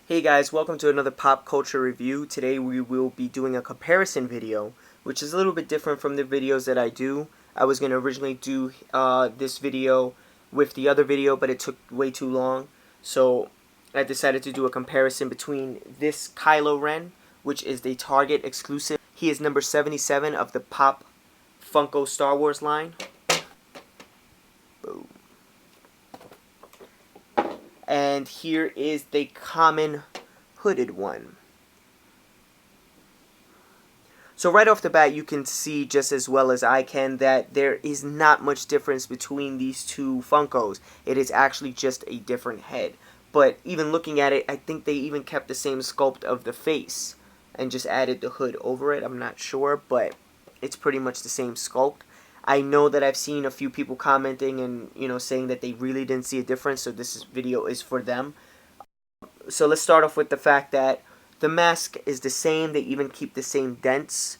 Hey guys, welcome to another pop culture review. Today we will be doing a comparison video, which is a little bit different from the videos that I do. I was going to originally do this video with the other video, but it took way too long. So I decided to do a comparison between this Kylo Ren, which is the Target exclusive. He is number 77 of the Pop Funko Star Wars line. Boom. And here is the common hooded one. So right off the bat, you can see just as well as I can that there is not much difference between these two Funkos. It is actually just a different head. But even looking at it, I think they even kept the same sculpt of the face and just added the hood over it. I'm not sure, but it's pretty much the same sculpt. I know that I've seen a few people commenting and, saying that they really didn't see a difference, so this video is for them. So let's start off with the fact that the mask is the same. They even keep the same dents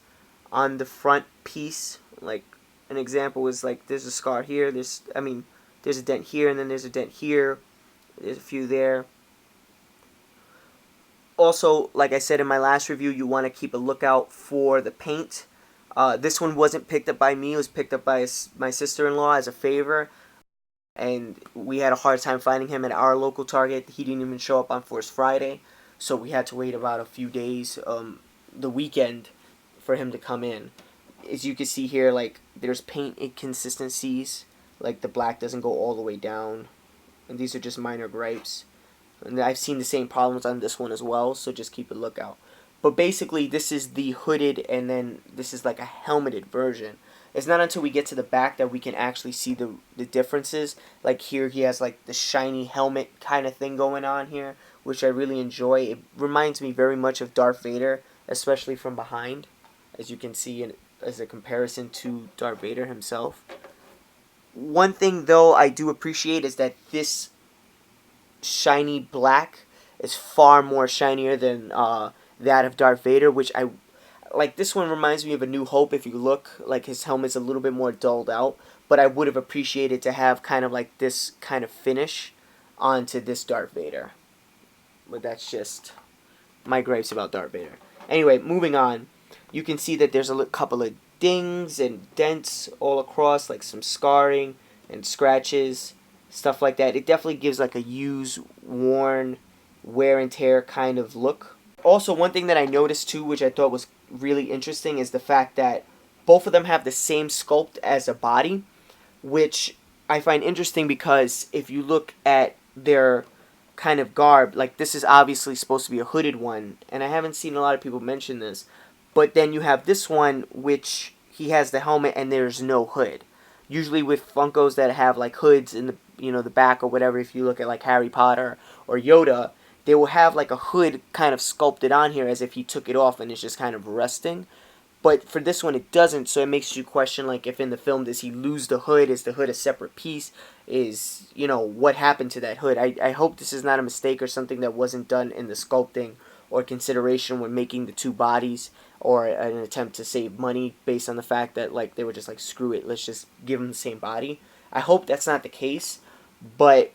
on the front piece. Like, an example is like, there's a scar here, there's a dent here, and then there's a dent here. There's a few there. Also, like I said in my last review, you want to keep a lookout for the paint. This one wasn't picked up by me. It was picked up by my sister-in-law as a favor. And we had a hard time finding him at our local Target. He didn't even show up on Force Friday. So we had to wait about a few days, the weekend, for him to come in. As you can see here, like, there's paint inconsistencies. Like, the black doesn't go all the way down. And these are just minor gripes. And I've seen the same problems on this one as well, so just keep a lookout. But basically, this is the hooded, and then this is like a helmeted version. It's not until we get to the back that we can actually see the differences. Like here, he has like the shiny helmet kind of thing going on here, which I really enjoy. It reminds me very much of Darth Vader, especially from behind, as you can see as a comparison to Darth Vader himself. One thing, though, I do appreciate is that this shiny black is far more shinier than that of Darth Vader, which I like. This one reminds me of A New Hope. If you look, like, his helmet's a little bit more dulled out, but I would have appreciated to have kind of like this kind of finish onto this Darth Vader. But that's just my gripes about Darth Vader. Anyway, moving on, you can see that there's a couple of dings and dents all across, like some scarring and scratches, stuff like that. It definitely gives like a used, worn, wear and tear kind of look. Also, one thing that I noticed too, which I thought was really interesting, is the fact that both of them have the same sculpt as a body, which I find interesting because if you look at their kind of garb, like, this is obviously supposed to be a hooded one, and I haven't seen a lot of people mention this, but then you have this one, which he has the helmet and there's no hood. Usually with Funkos that have like hoods in the the back or whatever, if you look at like Harry Potter or Yoda, they will have like a hood kind of sculpted on here as if he took it off and it's just kind of resting. But for this one, it doesn't, so it makes you question, like, if in the film, does he lose the hood? Is the hood a separate piece? Is, what happened to that hood? I hope this is not a mistake or something that wasn't done in the sculpting or consideration when making the two bodies, or an attempt to save money based on the fact that, like, they were just like, screw it, let's just give them the same body. I hope that's not the case, but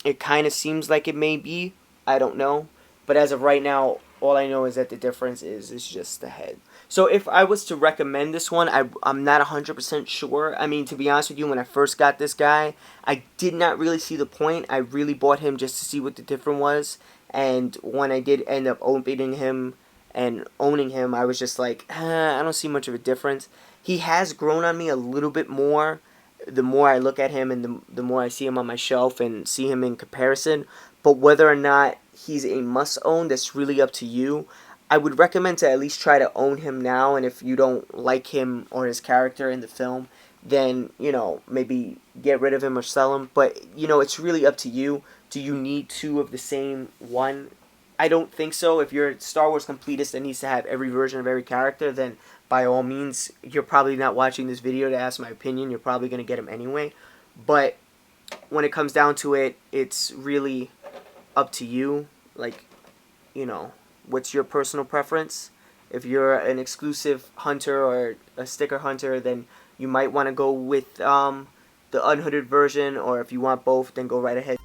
it kind of seems like it may be. I don't know. But as of right now, all I know is that the difference is just the head. So if I was to recommend this one, I'm not 100% sure. I mean, to be honest with you, when I first got this guy, I did not really see the point. I really bought him just to see what the difference was. And when I did end up opening him and owning him, I was just like, I don't see much of a difference. He has grown on me a little bit more the more I look at him and the more I see him on my shelf and see him in comparison. But whether or not he's a must-own, that's really up to you. I would recommend to at least try to own him now, and if you don't like him or his character in the film, then, maybe get rid of him or sell him. But, it's really up to you. Do you need two of the same one? I don't think so. If you're a Star Wars completist that needs to have every version of every character, then by all means, you're probably not watching this video to ask my opinion. You're probably going to get him anyway. But when it comes down to it, it's really up to you. Like, what's your personal preference? If you're an exclusive hunter or a sticker hunter, then you might want to go with the unhooded version, or if you want both, then go right ahead.